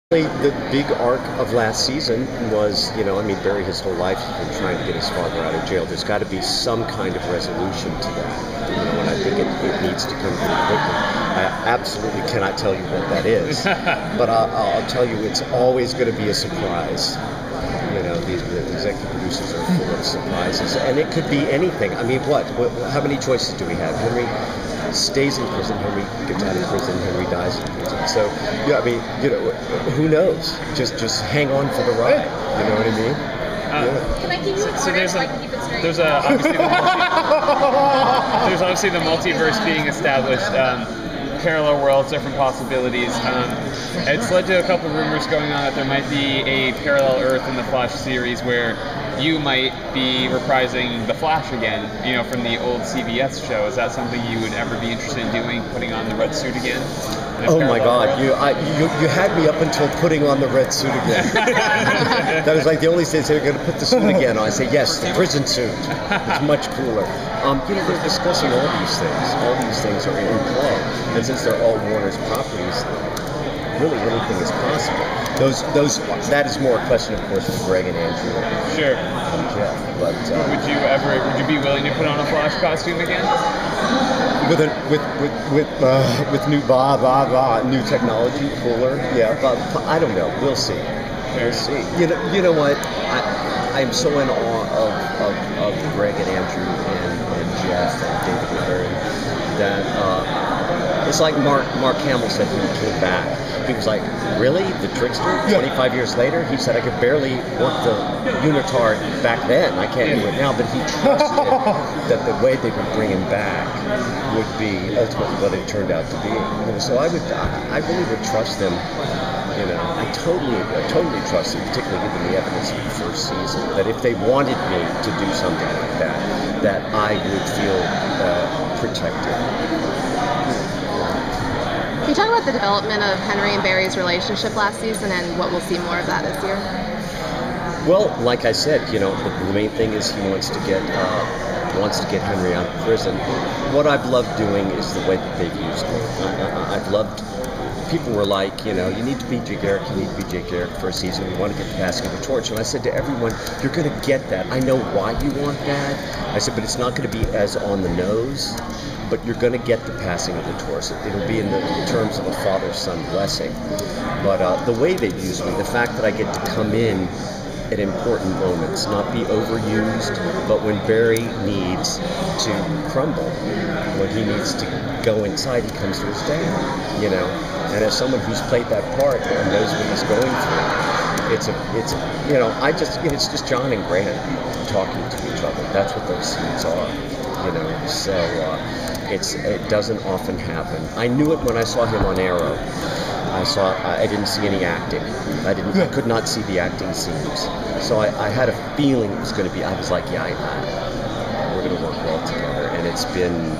The big arc of last season was, Barry his whole life has been trying to get his father out of jail. There's got to be some kind of resolution to that, and I think it needs to come pretty quickly. I absolutely cannot tell you what that is, but I'll tell you it's always going to be a surprise. The executive producers are full of surprises, and it could be anything. I mean, how many choices do we have? Henry stays in prison, Henry gets out of prison, Henry dies in prison. So, who knows? Just hang on for the ride. You know what I mean? Can I give you a there's so I can keep it straight? There's obviously the multiverse being established. Parallel worlds, different possibilities. It's led to a couple rumors going on that there might be a parallel Earth in the Flash series where you might be reprising the Flash again, from the old CBS show. Is that something you would ever be interested in doing, putting on the red suit again? Oh my God, you had me up until putting on the red suit again. That was like the only thing they're going to put the suit again on. I say, yes, the prison suit. It's much cooler. They're discussing all these things. All these things are in play. And since they're all Warner's properties, really anything is possible. That is more a question, of course, for Greg and Andrew. Sure. And Jeff. But would you be willing to put on a Flash costume again? With new technology, cooler, yeah. But I don't know. We'll see. We'll see. You know what? I'm so in awe of Greg and Andrew and Jeff and David Letter that it's like Mark Hamill said when he came back. He was like, really? The Trickster? 25 years later? He said, I could barely work the unitard back then. I can't do it now. But he trusted that the way they would bring him back would be ultimately what it turned out to be. So I really would trust them. I totally trust them, particularly given the evidence of the first season, that if they wanted me to do something like that I would feel protected. Can you talk about the development of Henry and Barry's relationship last season and what we'll see more of that this year? Well, like I said, the main thing is he wants to get Henry out of prison. What I've loved doing is the way that they've used me. I've loved. People were like, you need to be Jay Garrick, you need to be Jay Garrick for a season, we want to get the passing of the torch. And I said to everyone, you're going to get that. I know why you want that. I said, but it's not going to be as on the nose, but you're going to get the passing of the torch. It'll be in the terms of a father-son blessing. But the way they use me, the fact that I get to come in at important moments, not be overused, but when Barry needs to crumble, when he needs to go inside, he comes to his dad, And as someone who's played that part and knows what he's going through, it's just John and Grant talking to each other. That's what those scenes are, So it doesn't often happen. I knew it when I saw him on Arrow. I didn't see any acting. I could not see the acting scenes. So I had a feeling it was going to be. I was like, we're going to work well together. And it's been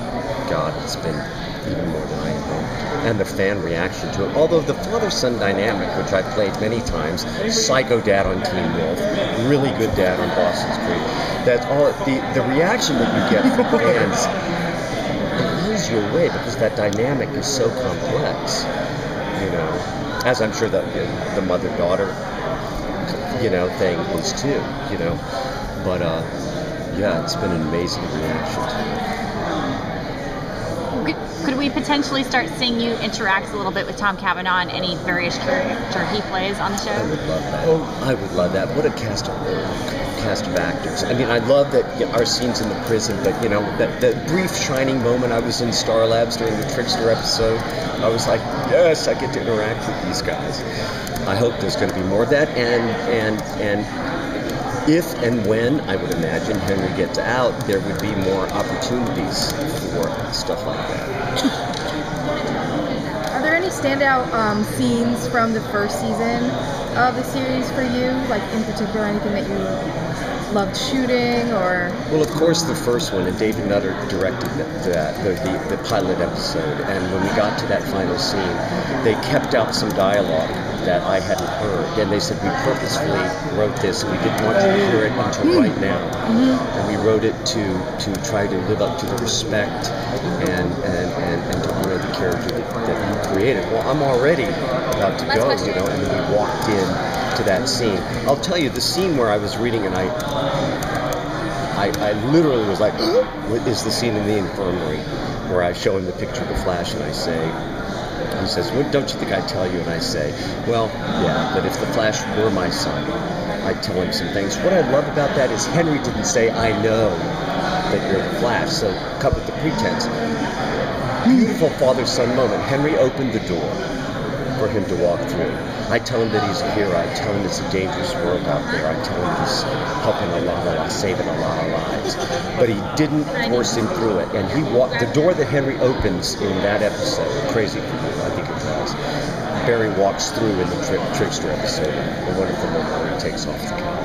even more than I hoped. And the fan reaction to it. Although the father-son dynamic, which I've played many times, psycho dad on Teen Wolf, really good dad on Dawson's Creek. That's all. The reaction that you get from fans blows you away because that dynamic is so complex. As I'm sure that the mother-daughter, thing is too, But, it's been an amazing reaction to it. Could we potentially start seeing you interact a little bit with Tom Cavanaugh and any various character he plays on the show? I would love that. I would love that. What a cast of actors. I mean, I love that our scenes in the prison, but that brief shining moment I was in Star Labs during the Trickster episode, I was like, yes, I get to interact with these guys. I hope there's going to be more of that, and if and when, I would imagine, Henry gets out, there would be more opportunities for stuff like that. Are there any standout scenes from the first season of the series for you? Like, in particular, anything that you loved shooting, or? Well, of course, the first one, and David Nutter directed the pilot episode, and when we got to that final scene, they kept out some dialogue that I hadn't heard. And they said, we purposefully wrote this, and we didn't want you to hear it until right now. And we wrote it to try to live up to the respect and to honor the character that you created. Well, I'm already about to go, you know, and then we walked in to that scene. I'll tell you, the scene where I was reading, and I literally was like, is the scene in the infirmary where I show him the picture of the Flash, and I say, he says, well, don't you think I'd tell you? And I say, well, yeah, but if the Flash were my son, I'd tell him some things. What I love about that is Henry didn't say, I know that you're the Flash, so cut with the pretense. Beautiful father-son moment. Henry opened the door for him to walk through. I tell him that he's a hero. I tell him it's a dangerous world out there. I tell him he's helping a lot of lives, saving a lot of lives. But he didn't force him through it. And he walked, the door that Henry opens in that episode, Crazy for You, I think it was, Barry walks through in the Trickster episode, a wonderful moment where he takes off the cowl.